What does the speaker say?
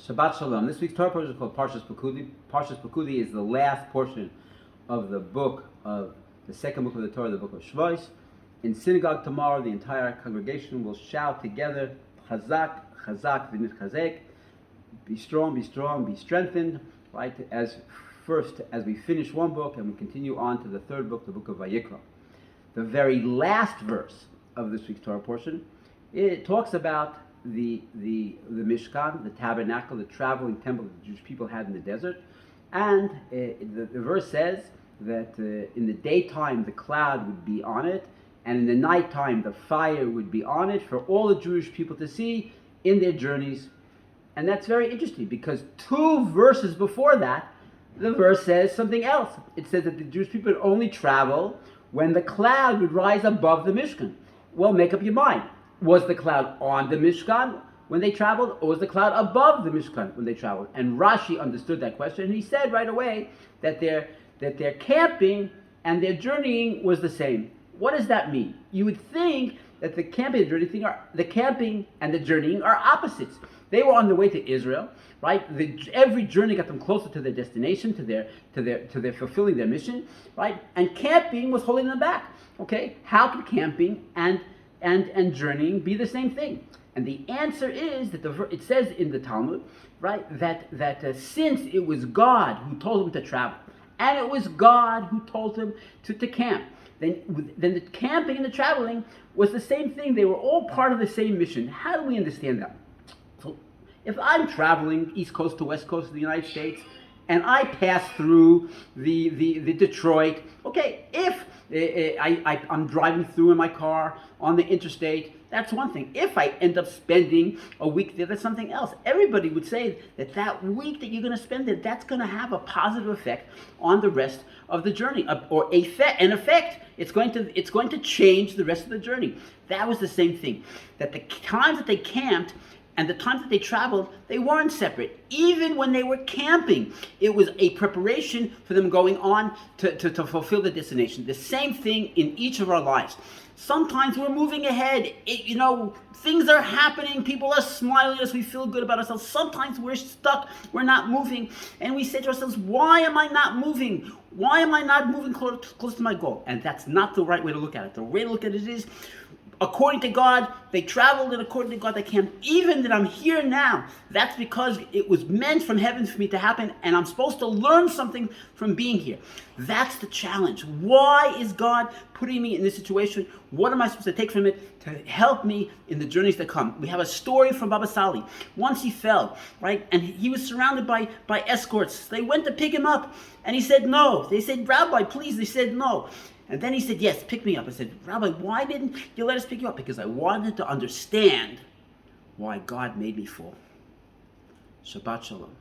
Shabbat Shalom. This week's Torah portion is called Parshas Pekudei. Parshas Pekudei is the last portion of the book of the second book of the Torah, the book of Shvos. In synagogue tomorrow, the entire congregation will shout together, Chazak, Chazak, v'nitchazek. Be strong, be strengthened. Right? As we finish one book and we continue on to the third book, the book of Vayikra. The very last verse of this week's Torah portion, it talks about the Mishkan, the tabernacle, the traveling temple that the Jewish people had in the desert. And the verse says that in the daytime the cloud would be on it, and in the nighttime the fire would be on it for all the Jewish people to see in their journeys. And that's very interesting because 2 verses before that, the verse says something else. It says that the Jewish people would only travel when the cloud would rise above the Mishkan. Well, make up your mind. Was the cloud on the Mishkan when they traveled, or was the cloud above the Mishkan when they traveled? And Rashi understood that question, and he said right away that their camping and their journeying was the same. What does that mean? You would think that the camping and the journeying are opposites. They were on their way to Israel, right? Every journey got them closer to their destination, to their fulfilling their mission, right? And camping was holding them back. Okay, how could camping and journeying be the same thing? And the answer is that it says in the Talmud, right, that since it was God who told them to travel, and it was God who told them to camp, then the camping and the traveling was the same thing. They were all part of the same mission. How do we understand that? So if I'm traveling East Coast to West Coast of the United States, and I pass through the Detroit, okay, if I'm driving through in my car on the interstate, that's one thing. If I end up spending a week there, that's something else. Everybody would say that week that you're going to spend there, that's going to have a positive effect on the rest of the journey, or an effect. It's going to change the rest of the journey. That was the same thing. That the times that they camped and the times that they traveled, they weren't separate. Even when they were camping, it was a preparation for them going on to fulfill the destination. The same thing in each of our lives. Sometimes we're moving ahead. Things are happening. People are smiling at us. We feel good about ourselves. Sometimes we're stuck. We're not moving. And we say to ourselves, why am I not moving? Why am I not moving close to my goal? And that's not the right way to look at it. The way to look at it is, according to God, they traveled, and according to God, they camped. Even that I'm here now, that's because it was meant from heaven for me to happen, and I'm supposed to learn something from being here. That's the challenge. Why is God putting me in this situation? What am I supposed to take from it to help me in the journeys that come? We have a story from Baba Sali. Once he fell, right, and he was surrounded by escorts. They went to pick him up, and he said no. They said, Rabbi, please. They said no. And then he said, yes, pick me up. I said, Rabbi, why didn't you let us pick you up? Because I wanted to understand why God made me fall. Shabbat Shalom.